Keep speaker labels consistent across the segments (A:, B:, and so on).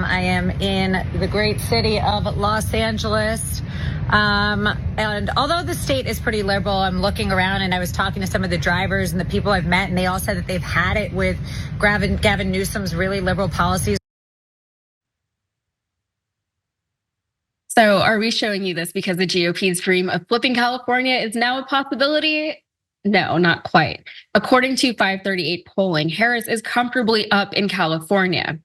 A: I am in the great city of Los Angeles. And although the state is pretty liberal, I'm looking around and I was talking to some of the drivers and the people I've met, and they all said that they've had it with Gavin Newsom's really liberal policies.
B: So are we showing you this because the GOP's dream of flipping California is now a possibility? No, not quite. According to 538 polling, Harris is comfortably up in California.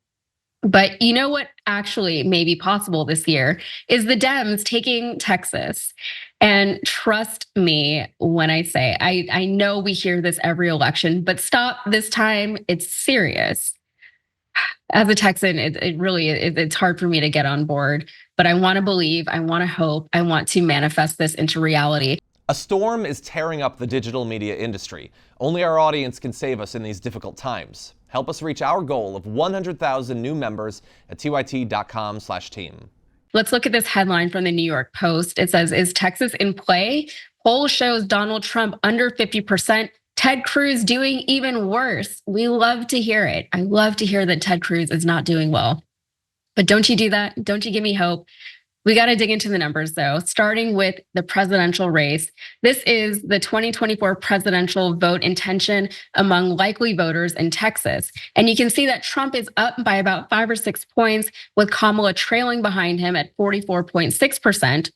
B: But you know what actually may be possible this year is the Dems taking Texas. And trust me when I say, I know we hear this every election, but stop this time. It's serious. As a Texan, it's hard for me to get on board, but I want to believe, I want to hope, I want to manifest this into reality.
C: A storm is tearing up the digital media industry. Only our audience can save us in these difficult times. Help us reach our goal of 100,000 new members at tyt.com/team.
B: Let's look at this headline from the New York Post. It says, "Is Texas in play? Poll shows Donald Trump under 50%. Ted Cruz doing even worse." We love to hear it. I love to hear that Ted Cruz is not doing well. But don't you do that? Don't you give me hope? We got to dig into the numbers, though, starting with the presidential race. This is the 2024 presidential vote intention among likely voters in Texas. And you can see that Trump is up by about 5 or 6 points, with Kamala trailing behind him at 44.6%.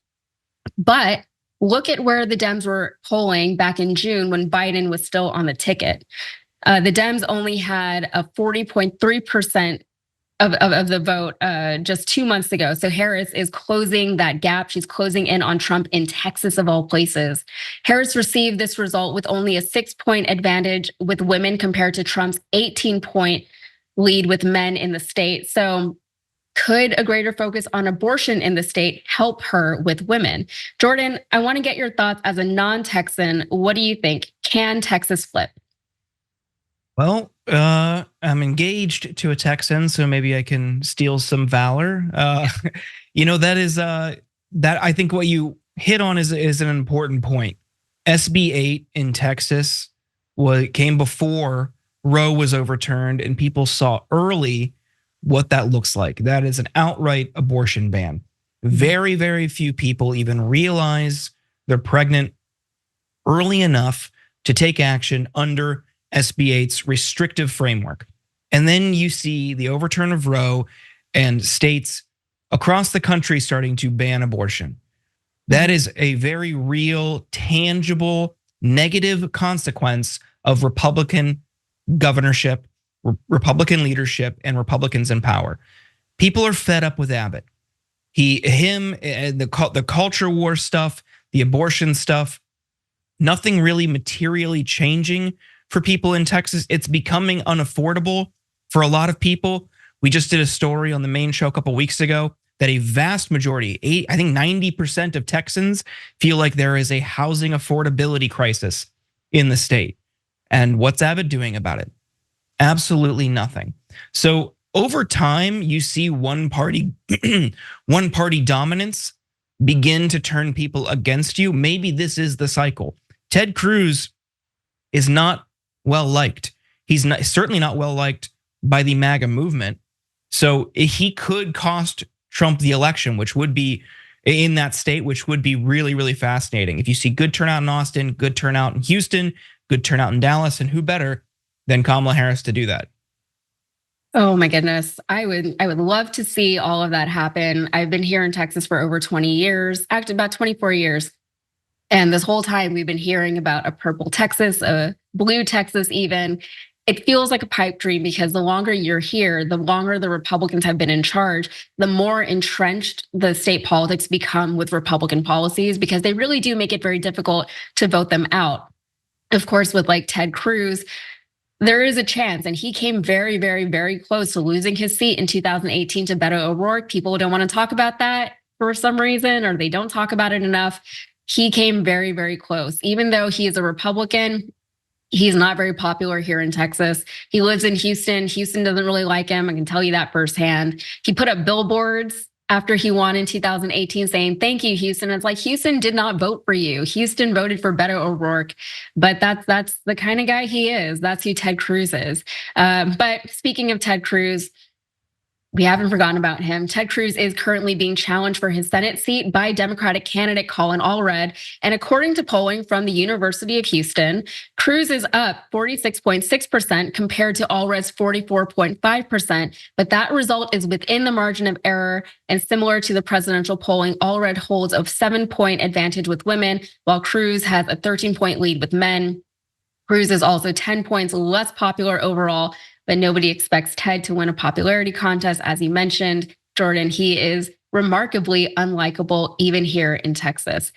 B: But look at where the Dems were polling back in June when Biden was still on the ticket. The Dems only had a 40.3% of the vote just 2 months ago. So Harris is closing that gap. She's closing in on Trump in Texas, of all places. Harris received this result with only a 6-point advantage with women compared to Trump's 18-point lead with men in the state. So could a greater focus on abortion in the state help her with women? Jordan, I want to get your thoughts as a non-Texan. What do you think? Can Texas flip?
D: Well, I'm engaged to a Texan, so maybe I can steal some valor. That is that I think what you hit on is an important point. SB 8 in Texas came before Roe was overturned, and people saw early what that looks like. That is an outright abortion ban. Very, very few people even realize they're pregnant early enough to take action under SB 8's restrictive framework. And then you see the overturn of Roe and states across the country starting to ban abortion. That is a very real, tangible, negative consequence of Republican governorship, Republican leadership, and Republicans in power. People are fed up with Abbott. The culture war stuff, the abortion stuff, nothing really materially changing for people in Texas. It's becoming unaffordable for a lot of people. We just did a story on the main show a couple weeks ago that a vast majority, I think 90% of Texans feel like there is a housing affordability crisis in the state. And what's Abbott doing about it? Absolutely nothing. So over time, you see one party dominance begin to turn people against you. Maybe this is the cycle. Ted Cruz is not well liked. He's certainly not well liked by the MAGA movement. So he could cost Trump the election, which would be in that state, which would be really, really fascinating. If you see good turnout in Austin, good turnout in Houston, good turnout in Dallas, and who better than Kamala Harris to do that?
B: Oh my goodness. I would love to see all of that happen. I've been here in Texas for over 20 years, actually about 24 years. And this whole time we've been hearing about a purple Texas, a blue Texas even. It feels like a pipe dream because the longer you're here, the longer the Republicans have been in charge, the more entrenched the state politics become with Republican policies, because they really do make it very difficult to vote them out. Of course, with like Ted Cruz, there is a chance, and he came very, very, very close to losing his seat in 2018 to Beto O'Rourke. People don't want to talk about that for some reason, or they don't talk about it enough. He came very, very close. Even though he is a Republican, he's not very popular here in Texas. He lives in Houston. Houston doesn't really like him. I can tell you that firsthand. He put up billboards after he won in 2018 saying, "Thank you, Houston." It's like, Houston did not vote for you. Houston voted for Beto O'Rourke, but that's the kind of guy he is. That's who Ted Cruz is. But speaking of Ted Cruz, We haven't forgotten about him. Ted Cruz is currently being challenged for his Senate seat by Democratic candidate Colin Allred. And according to polling from the University of Houston, Cruz is up 46.6% compared to Allred's 44.5%. But that result is within the margin of error. And similar to the presidential polling, Allred holds a 7-point advantage with women, while Cruz has a 13-point lead with men. Cruz is also 10 points less popular overall, but nobody expects Ted to win a popularity contest. As you mentioned, Jordan, he is remarkably unlikable even here in Texas.